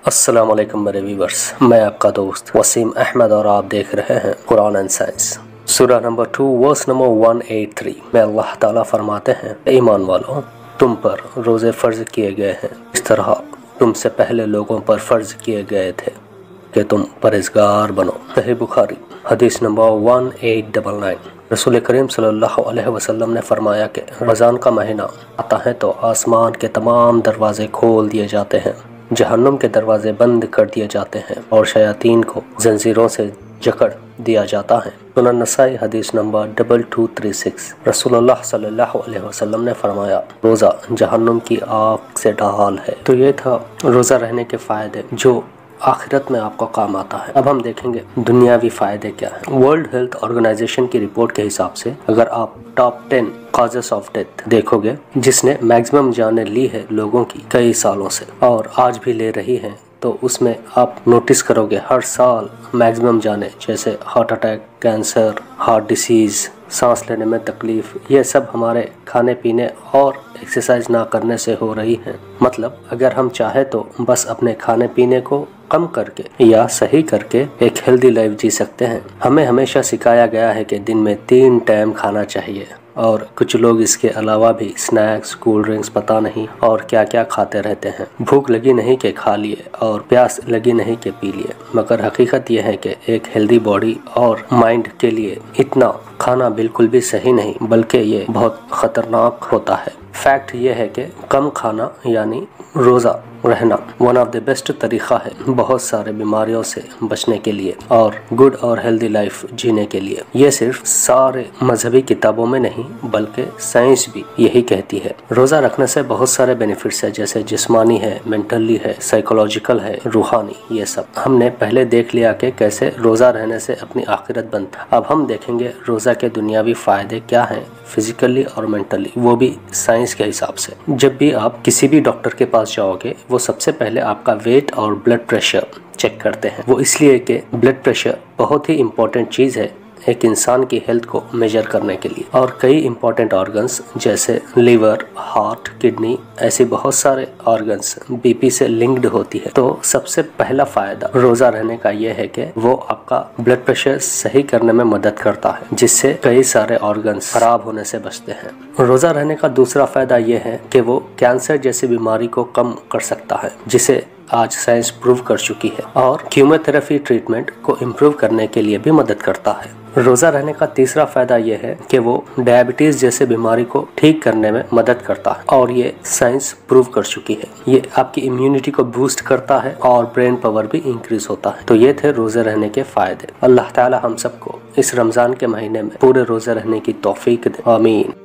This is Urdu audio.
السلام علیکم میرے ویورز، میں آپ کا دوست وسیم احمد اور آپ دیکھ رہے ہیں قرآن اینڈ سائنس۔ سورہ نمبر 2 ورس نمبر 183 میں اللہ تعالیٰ فرماتے ہیں، ایمان والو، تم پر روزے فرض کیے گئے ہیں اس طرح تم سے پہلے لوگوں پر فرض کیے گئے تھے کہ تم پرہیزگار بنو۔ صحیح بخاری حدیث نمبر 1899۔ رسول کریم صلی اللہ علیہ وسلم نے فرمایا کہ رمضان کا مہینہ آتا ہے تو آسمان کے تمام دروازے کھول دیے جاتے ہیں، جہنم کے دروازے بند کر دیے جاتے ہیں اور شیاطین کو زنجیروں سے جکڑ دیا جاتا ہے۔ سنن نسائی حدیث نمبر 2236۔ رسول اللہ صلی اللہ علیہ وسلم نے فرمایا، روزہ جہنم کی آگ سے ڈھال ہے۔ تو یہ تھا روزہ رہنے کے فائدے جو آخرت میں آپ کو کام آتا ہے۔ اب ہم دیکھیں گے دنیاوی فائدے کیا ہیں۔ ورلڈ ہیلتھ آرگنائزیشن کی رپورٹ کے حساب سے اگر آپ ٹاپ 10 کازز آف ڈیتھ دیکھو گے، جس نے میکسیمم جانیں لی ہے لوگوں کی کئی سالوں سے اور آج بھی لے رہی ہیں، تو اس میں آپ نوٹس کرو گے ہر سال میکسیمم جانیں جیسے heart attack, cancer, heart disease, سانس لینے میں تکلیف، یہ سب ہمارے کھانے پینے اور ایکسرسائز نہ کرنے سے ہو رہی ہیں۔ مطلب اگر ہم چاہیں تو بس اپنے کھانے پینے کو کم کر کے یا صحیح کر کے ایک ہیلدی لائف جی سکتے ہیں۔ ہمیں ہمیشہ سکھایا گیا ہے کہ دن میں 3 ٹائم کھانا چاہیے، اور کچھ لوگ اس کے علاوہ بھی سنیکس، کول ڈرنکس پتہ نہیں اور کیا کیا کھاتے رہتے ہیں۔ بھوک لگی نہیں کہ کھا لیے اور پیاس لگی نہیں کہ پی لیے، مگر حقیقت یہ ہے کہ ایک ہیلدی باڈی اور مائنڈ کے لیے اتنا کھانا بالکل بھی صحیح نہیں، بلکہ یہ بہت خطرناک ہوتا ہے۔ فیکٹ یہ ہے کہ کم کھانا یعنی روزہ رہنا ون آف دی بیسٹ طریقہ ہے بہت سارے بیماریوں سے بچنے کے لیے اور گڈ اور ہیلدی لائف جینے کے لیے۔ یہ صرف سارے مذہبی کتابوں میں نہیں بلکہ سائنس بھی یہی کہتی ہے۔ روزہ رکھنے سے بہت سارے بینیفٹس ہیں، جیسے جسمانی ہے، مینٹلی ہے، سائیکولوجیکل ہے، روحانی، یہ سب ہم نے پہلے دیکھ لیا کہ کیسے روزہ رہنے سے اپنی آخرت بنتا۔ اب ہم دیکھیں گے روزہ کے دنیاوی فائدے کیا ہیں، فزیکلی اور مینٹلی، وہ بھی سائنس کے حساب سے۔ جب بھی آپ کسی بھی ڈاکٹر کے پاس جاؤ گے، وہ سب سے پہلے آپ کا ویٹ اور بلڈ پریشر چیک کرتے ہیں۔ وہ اس لیے کہ بلڈ پریشر بہت ہی امپورٹنٹ چیز ہے ایک انسان کی ہیلتھ کو میجر کرنے کے لیے، اور کئی امپورٹنٹ آرگنز جیسے لیور، ہارٹ، کڈنی، ایسی بہت سارے آرگنز بی پی سے لنکڈ ہوتی ہے۔ تو سب سے پہلا فائدہ روزہ رہنے کا یہ ہے کہ وہ آپ کا بلڈ پریشر صحیح کرنے میں مدد کرتا ہے، جس سے کئی سارے آرگنز خراب ہونے سے بچتے ہیں۔ روزہ رہنے کا دوسرا فائدہ یہ ہے کہ وہ کینسر جیسی بیماری کو کم کر سکتا ہے، جسے آج سائنس پروو کر چکی ہے، اور کیموتھراپی ٹریٹمنٹ کو امپروو کرنے کے لیے بھی مدد کرتا ہے۔ روزہ رہنے کا تیسرا فائدہ یہ ہے کہ وہ ڈائبٹیز جیسے بیماری کو ٹھیک کرنے میں مدد کرتا ہے، اور یہ سائنس پروو کر چکی ہے۔ یہ آپ کی امیونٹی کو بوسٹ کرتا ہے اور برین پاور بھی انکریز ہوتا ہے۔ تو یہ تھے روزے رہنے کے فائدے۔ اللہ تعالی ہم سب کو اس رمضان کے مہینے میں پورے روزے رہنے کی توفیق دے، آمین۔